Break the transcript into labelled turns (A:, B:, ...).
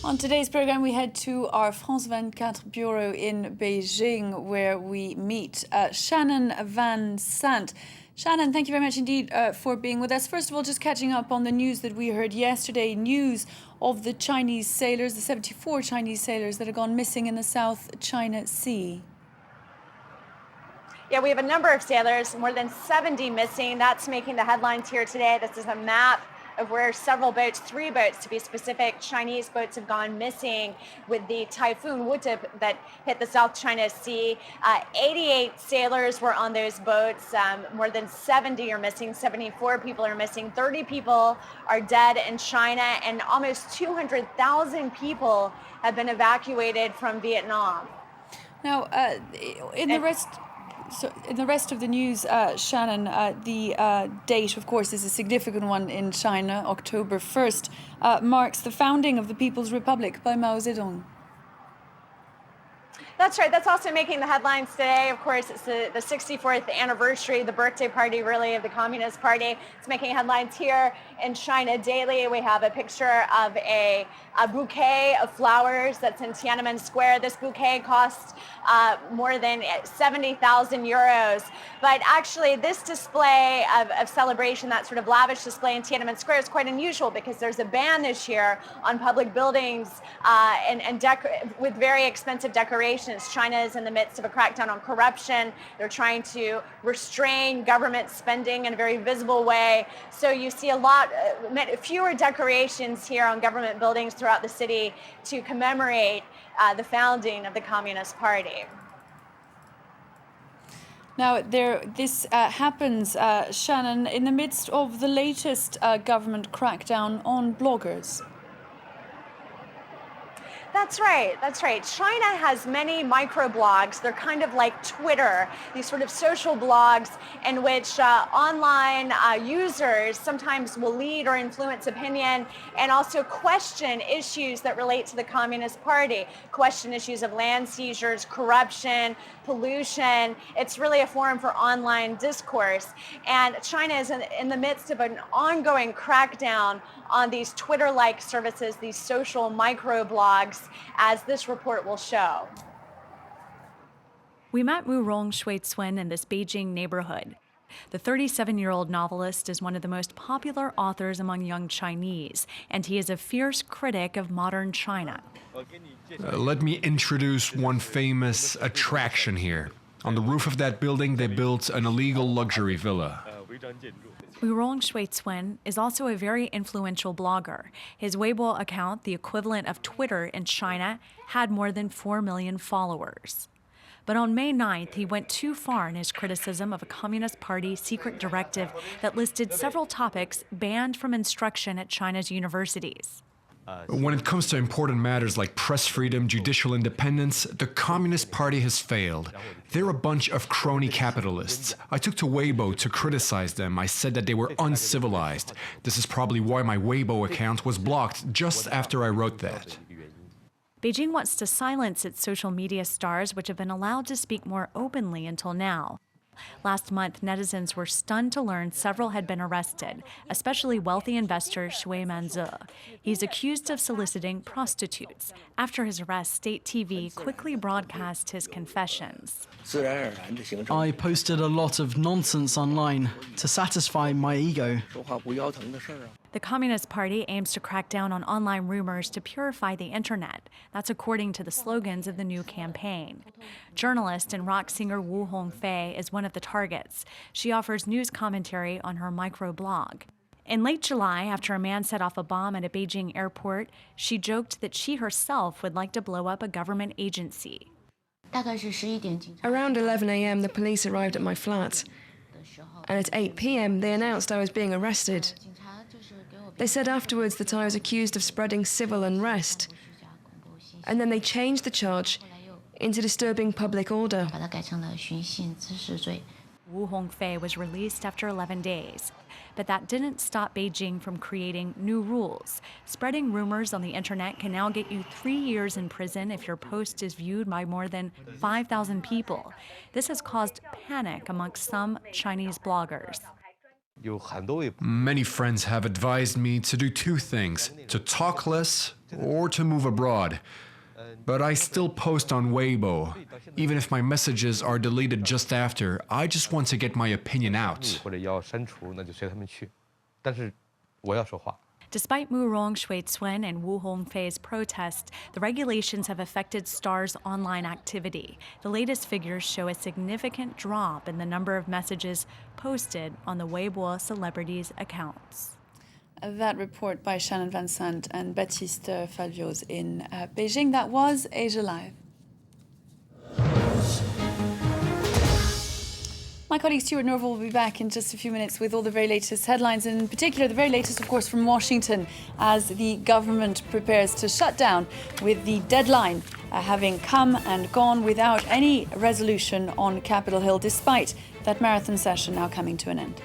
A: On today's program, we head to our France 24 bureau in Beijing, where we meet Shannon Van Sant. Shannon, thank you very much indeed for being with us. First of all, just catching up on the news that we heard yesterday, news of the Chinese sailors, the 74 Chinese sailors that have gone missing in the South China Sea.
B: Yeah, we have a number of sailors, more than 70 missing. That's making the headlines here today. This is a map of where several boats, 3 boats to be specific, Chinese boats have gone missing with the typhoon Wuta that hit the South China Sea. 88 sailors were on those boats. More than 70 are missing. 74 people are missing. 30 people are dead in China, and almost 200,000 people have been evacuated from Vietnam.
A: Now, in the rest of the news, Shannon, the date, of course, is a significant one in China. October 1st marks the founding of the People's Republic by Mao Zedong.
B: That's right. That's also making the headlines today. Of course, it's the 64th anniversary, the birthday party, really, of the Communist Party. It's making headlines here in China daily. We have a picture of a bouquet of flowers that's in Tiananmen Square. This bouquet costs more than 70,000 euros. But actually, this display of celebration, that sort of lavish display in Tiananmen Square, is quite unusual because there's a ban this year on public buildings with very expensive decorations. China is in the midst of a crackdown on corruption. They're trying to restrain government spending in a very visible way. So you see fewer decorations here on government buildings throughout the city to commemorate the founding of the Communist Party.
A: Now, this happens, Shannon, in the midst of the latest government crackdown on bloggers.
B: That's right. That's right. China has many microblogs. They're kind of like Twitter, these sort of social blogs in which online users sometimes will lead or influence opinion and also question issues that relate to the Communist Party, question issues of land seizures, corruption, pollution. It's really a forum for online discourse. And China is in the midst of an ongoing crackdown on these Twitter-like services, these social microblogs, as this report will show.
C: We met Wurong Shui-Cun in this Beijing neighborhood. The 37-year-old novelist is one of the most popular authors among young Chinese, and he is a fierce critic of modern China.
D: Let me introduce one famous attraction here. On the roof of that building, they built an illegal luxury villa.
C: Wurong Shui-Cun is also a very influential blogger. His Weibo account, the equivalent of Twitter in China, had more than 4 million followers. But on May 9th, he went too far in his criticism of a Communist Party secret directive that listed several topics banned from instruction at China's universities.
D: When it comes to important matters like press freedom, judicial independence, the Communist Party has failed. They're a bunch of crony capitalists. I took to Weibo to criticize them. I said that they were uncivilized. This is probably why my Weibo account was blocked just after I wrote that.
C: Beijing wants to silence its social media stars, which have been allowed to speak more openly until now. Last month, netizens were stunned to learn several had been arrested, especially wealthy investor Shui Manze. He's accused of soliciting prostitutes. After his arrest, State TV quickly broadcast his confessions.
E: I posted a lot of nonsense online to satisfy my ego.
C: The Communist Party aims to crack down on online rumors to purify the internet. That's according to the slogans of the new campaign. Journalist and rock singer Wu Hongfei is one of the targets. She offers news commentary on her microblog. In late July, after a man set off a bomb at a Beijing airport, she joked that she herself would like to blow up a government agency.
F: Around 11 a.m., the police arrived at my flat. And at 8 p.m., they announced I was being arrested. They said afterwards that I was accused of spreading civil unrest. And then they changed the charge into disturbing public order.
C: Wu Hongfei was released after 11 days. But that didn't stop Beijing from creating new rules. Spreading rumors on the internet can now get you 3 years in prison if your post is viewed by more than 5,000 people. This has caused panic amongst some Chinese bloggers.
D: Many friends have advised me to do 2 things: to talk less or to move abroad. But I still post on Weibo. Even if my messages are deleted just after, I just want to get my opinion out.
G: 或者要删除，那就随他们去。但是我要说话。
C: Despite Murong Shuicun and Wu Hongfei's protests, the regulations have affected Star's online activity. The latest figures show a significant drop in the number of messages posted on the Weibo celebrities' accounts.
A: That report by Shannon Van Sant and Baptiste Falvioz in Beijing. That was Asia Live. My colleague Stuart Norval will be back in just a few minutes with all the very latest headlines, and in particular the very latest, of course, from Washington as the government prepares to shut down, with the deadline having come and gone without any resolution on Capitol Hill, despite that marathon session now coming to an end.